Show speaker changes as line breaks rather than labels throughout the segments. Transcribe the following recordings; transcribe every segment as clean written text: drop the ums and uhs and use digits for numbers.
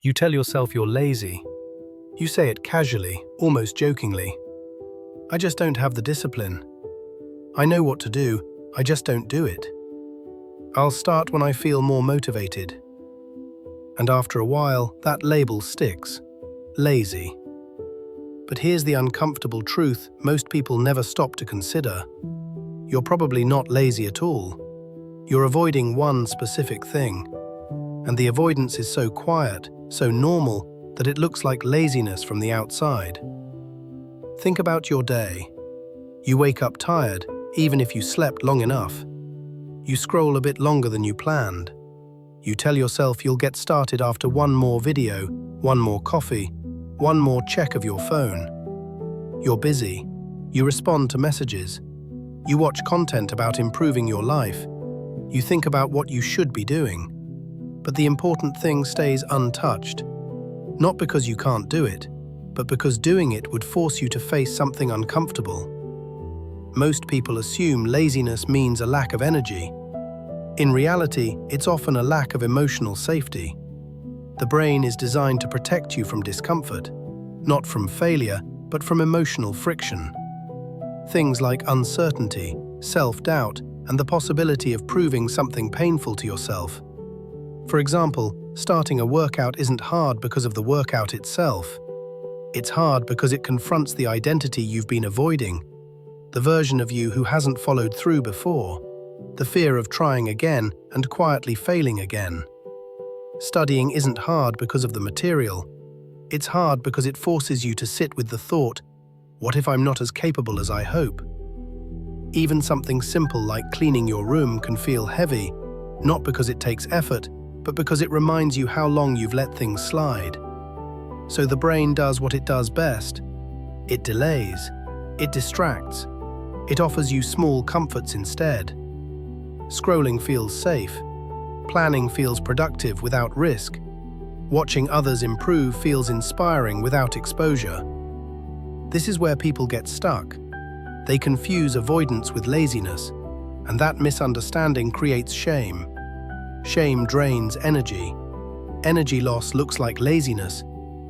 You tell yourself you're lazy. You say it casually, almost jokingly. I just don't have the discipline. I know what to do, I just don't do it. I'll start when I feel more motivated. And after a while, that label sticks. Lazy. But here's the uncomfortable truth most people never stop to consider. You're probably not lazy at all. You're avoiding one specific thing. And the avoidance is so quiet, so normal, that it looks like laziness from the outside. Think about your day. You wake up tired, even if you slept long enough. You scroll a bit longer than you planned. You tell yourself you'll get started after one more video, one more coffee, one more check of your phone. You're busy. You respond to messages. You watch content about improving your life. You think about what you should be doing. But the important thing stays untouched. Not because you can't do it, but because doing it would force you to face something uncomfortable. Most people assume laziness means a lack of energy. In reality, it's often a lack of emotional safety. The brain is designed to protect you from discomfort, not from failure, but from emotional friction. Things like uncertainty, self-doubt, and the possibility of proving something painful to yourself. For example, starting a workout isn't hard because of the workout itself. It's hard because it confronts the identity you've been avoiding, the version of you who hasn't followed through before, the fear of trying again and quietly failing again. Studying isn't hard because of the material. It's hard because it forces you to sit with the thought, what if I'm not as capable as I hope? Even something simple like cleaning your room can feel heavy, not because it takes effort, but because it reminds you how long you've let things slide. So the brain does what it does best. It delays. It distracts. It offers you small comforts instead. Scrolling feels safe. Planning feels productive without risk. Watching others improve feels inspiring without exposure. This is where people get stuck. They confuse avoidance with laziness, and that misunderstanding creates shame. Shame drains energy. Energy loss looks like laziness,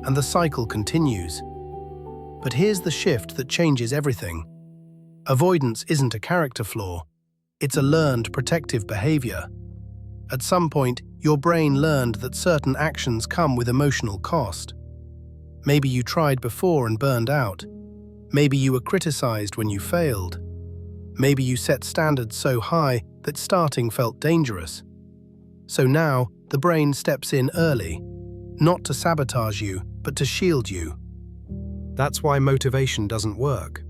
and the cycle continues. But here's the shift that changes everything. Avoidance isn't a character flaw. It's a learned protective behavior. At some point, your brain learned that certain actions come with emotional cost. Maybe you tried before and burned out. Maybe you were criticized when you failed. Maybe you set standards so high that starting felt dangerous. So now, the brain steps in early, not to sabotage you, but to shield you. That's why motivation doesn't work.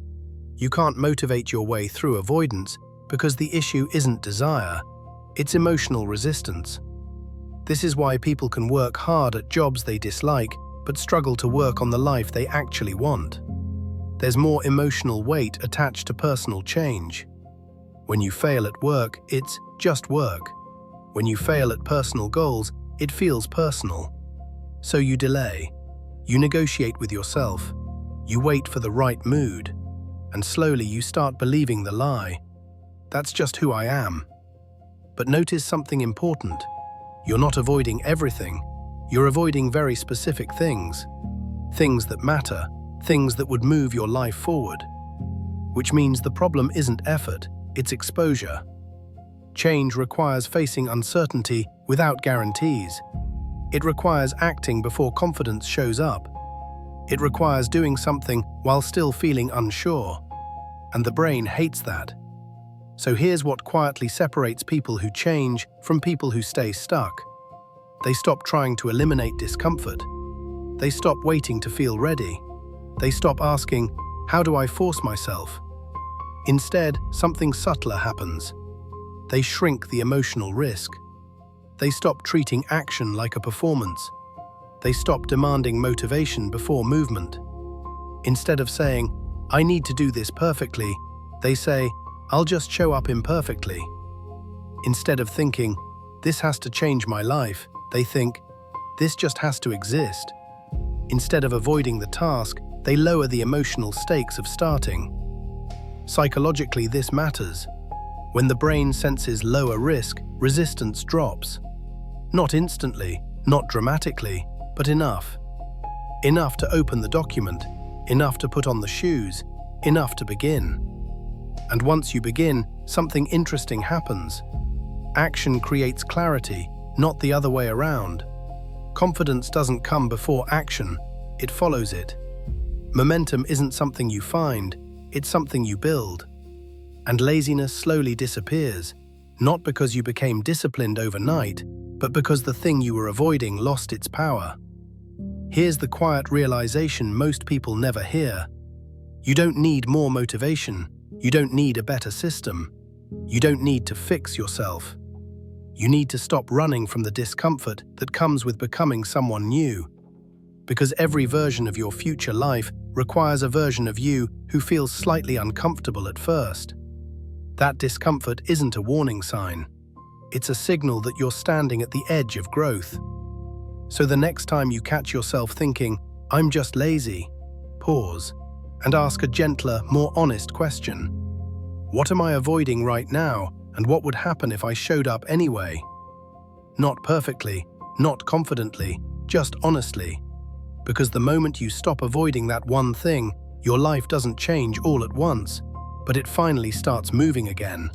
You can't motivate your way through avoidance because the issue isn't desire, it's emotional resistance. This is why people can work hard at jobs they dislike, but struggle to work on the life they actually want. There's more emotional weight attached to personal change. When you fail at work, it's just work. When you fail at personal goals, it feels personal. So you delay. You negotiate with yourself. You wait for the right mood. And slowly you start believing the lie. That's just who I am. But notice something important. You're not avoiding everything. You're avoiding very specific things. Things that matter. Things that would move your life forward. Which means the problem isn't effort, it's exposure. Change requires facing uncertainty without guarantees. It requires acting before confidence shows up. It requires doing something while still feeling unsure. And the brain hates that. So here's what quietly separates people who change from people who stay stuck. They stop trying to eliminate discomfort. They stop waiting to feel ready. They stop asking, how do I force myself? Instead, something subtler happens. They shrink the emotional risk. They stop treating action like a performance. They stop demanding motivation before movement. Instead of saying, I need to do this perfectly, they say, I'll just show up imperfectly. Instead of thinking, this has to change my life, they think, this just has to exist. Instead of avoiding the task, they lower the emotional stakes of starting. Psychologically, this matters. When the brain senses lower risk, resistance drops. Not instantly, not dramatically, but enough. Enough to open the document, enough to put on the shoes, enough to begin. And once you begin, something interesting happens. Action creates clarity, not the other way around. Confidence doesn't come before action, it follows it. Momentum isn't something you find, it's something you build. And laziness slowly disappears, not because you became disciplined overnight, but because the thing you were avoiding lost its power. Here's the quiet realization most people never hear. You don't need more motivation. You don't need a better system. You don't need to fix yourself. You need to stop running from the discomfort that comes with becoming someone new. Because every version of your future life requires a version of you who feels slightly uncomfortable at first. That discomfort isn't a warning sign. It's a signal that you're standing at the edge of growth. So the next time you catch yourself thinking, "I'm just lazy," pause and ask a gentler, more honest question. What am I avoiding right now, and what would happen if I showed up anyway? Not perfectly, not confidently, just honestly. Because the moment you stop avoiding that one thing, your life doesn't change all at once, but it finally starts moving again.